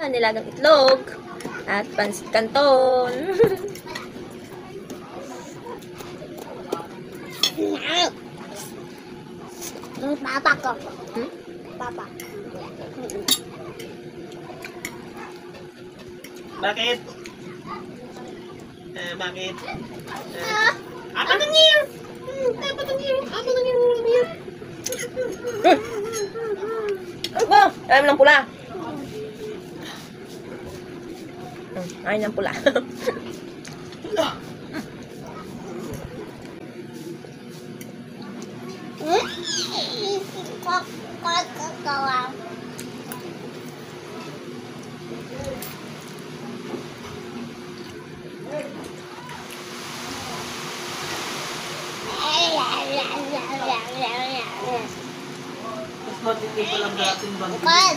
Nilagang itlog at pansit canton. Papa ko. Hmm? Papa. Bakit? Bakit? Apa na niyo? Apa na niyo? Apa na niyo? Ano ba? Ayaw mo ng pula. Ayaw ng pula. Kawang. Mas matindi pa lang dating bang Kan.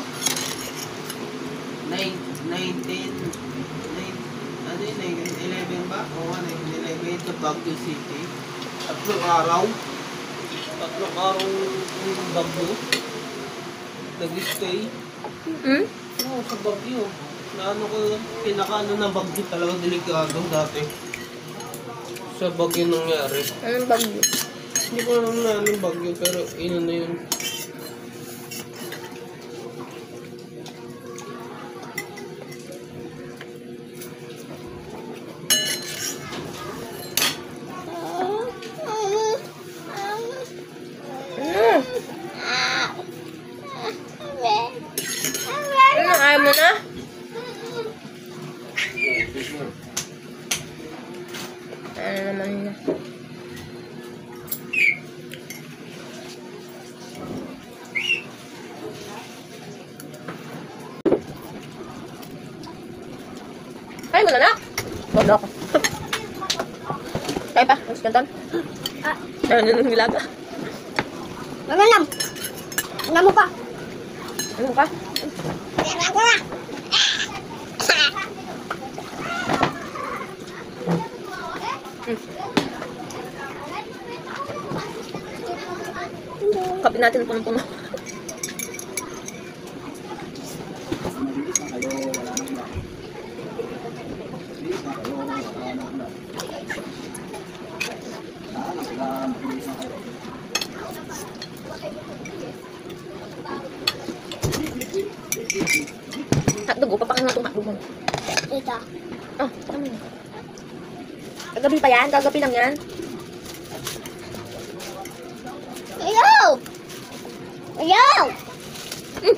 11 ba? Oo, 1911 sa Baguio City. Tatlong araw yung Baguio. Nag-stay. Hmm? Oo, sa Baguio. Naano ko, pinakaano ng Baguio talaga delikado dati. Sa Baguio nangyari. Anong bagyo? Hindi ko alam na anong Baguio, pero ino na yun. Ano? Ayaw mo na? Ano naman na? Kaya mo na na? Wala ako. Kaya pa? Mas kantan? Ano nung nilaga? Mamanam. Ano pa? Ano ka? Ako na. Kapit natin puno-puno. Hotdog, papakin mo itong hotdog mo. Ito. Ah, papakin mo. Kagabi pa yan? Kagabi lang yan? Ayaw! Ayaw! Eh!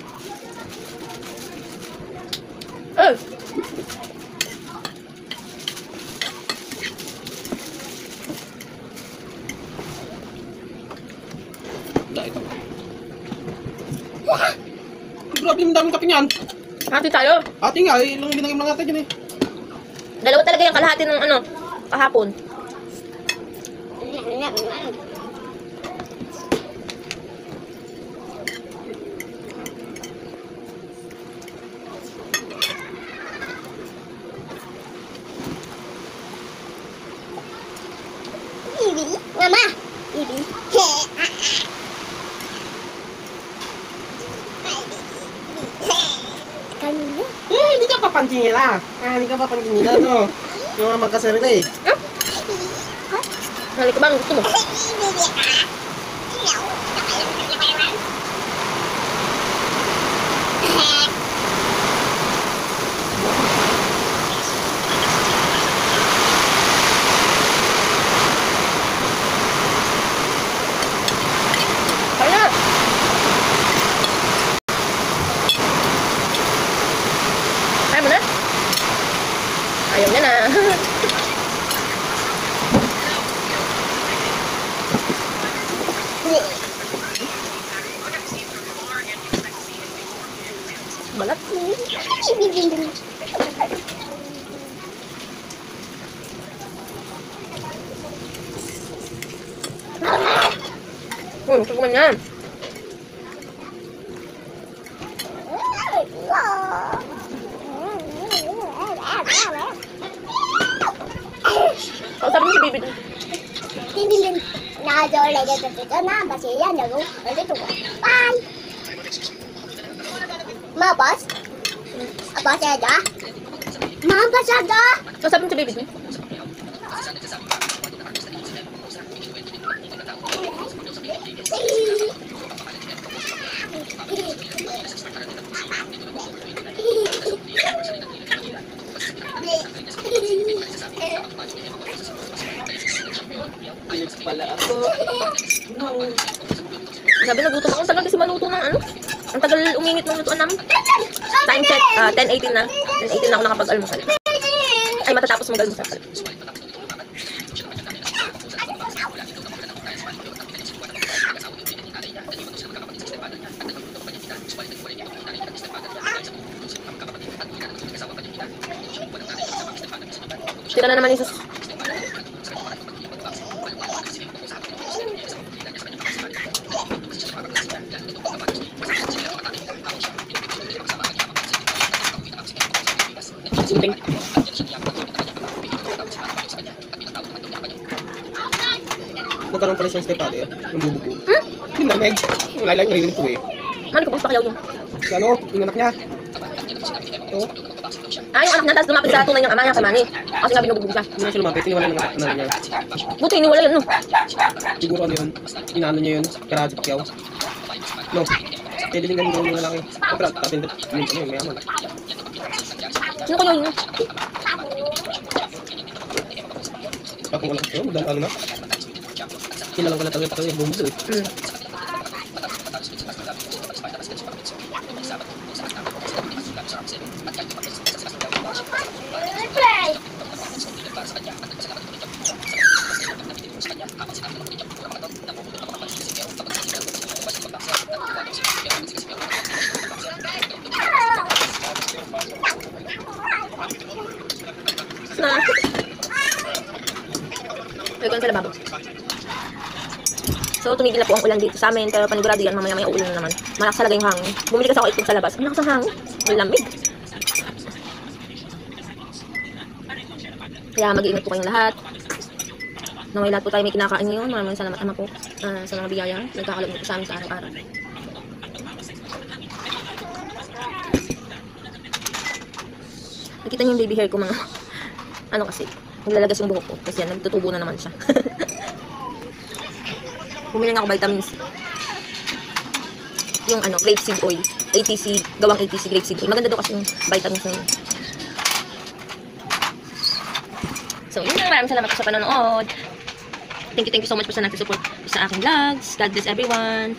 Grabe yung daming kape niyan. Hati tayo. Ate nga, ilang binagay mga natin yun eh. Dalawa talaga yung kalahati ng ano, kahapon. Ibi. Mama. Ibi. Kanina. Hindi ka papansin nila. Hindi ka papansin nila, no? Yung mga magkasarili eh. Halika ba? Ang gusto mo? Kaya! Kaya mo na? Ayaw niya na. Balat. Kukuman yan. Kausapin mo si Bibi dun. Hindi. Nakajole dito na. Basi yan. Dito. Bye! Mabas? Pasada? Mama, pasada? So, sabi mo sa baby mo? Pilit pala ako. No. Sabi, nagutom ako. Ang tagal kasi maluto ng ano. Ang tagal uminit ng lutuan namin. Time check, 10:18 na. 10:18 na ako nakapag-almusal. Ay, matatapos mag-almusal pala. Tira na naman yung sus... Sinting. Magkaroon pala siyang step ate. Yung bubuko. Yung lamig. Wala lang yung ito eh. Mali ko pong pakiyaw niya. Ano? Yung anak niya. Ito. Ah, yung anak niya, tapos lumapit sa tunay ng ama niya sa mani. Kasi nga binubugbog siya. Hindi na siya lumapit. Iniwala ng anak niya. Buti, iniwala yun, no? Siguro ano yun. Inaano niya yun. Karate Pacquiao. No. Pedilingan daw yung lalaki. Pero tapin din. Ano yun? Mayaman. Sino kaya yun? Pag kung alam ko, magdala ano na. Kinalang ka na talaga yung bumudo eh. Na. Ay, sa lababo. So, tumigil na po ang ulan dito sa amin. Pero panigurado yan, mamaya may uulan na naman. Malakas talaga yung hangin. Bumili kasi ako itlog sa labas. Ang lakas ang hangin. Malamig. Kaya mag-iingat po kayong lahat. Na may lahat po tayo may kinakain ngayon. Maraming salamat ama po sa mga biyaya. Nagkakalog po sa amin sa araw-araw. Nakita niyo yung baby hair ko mga ano kasi, naglalagas yung buhok ko. Kasi yan, nagtutubo na naman siya. Bumili nga ako vitamins. Yung ano, grapeseed oil. ATC, gawang ATC grapeseed oil. Maganda daw kasi yung vitamins na yun. So, yun lang. Maraming salamat po sa panonood. Thank you so much po sa nagsusupport sa aking vlogs. God bless everyone.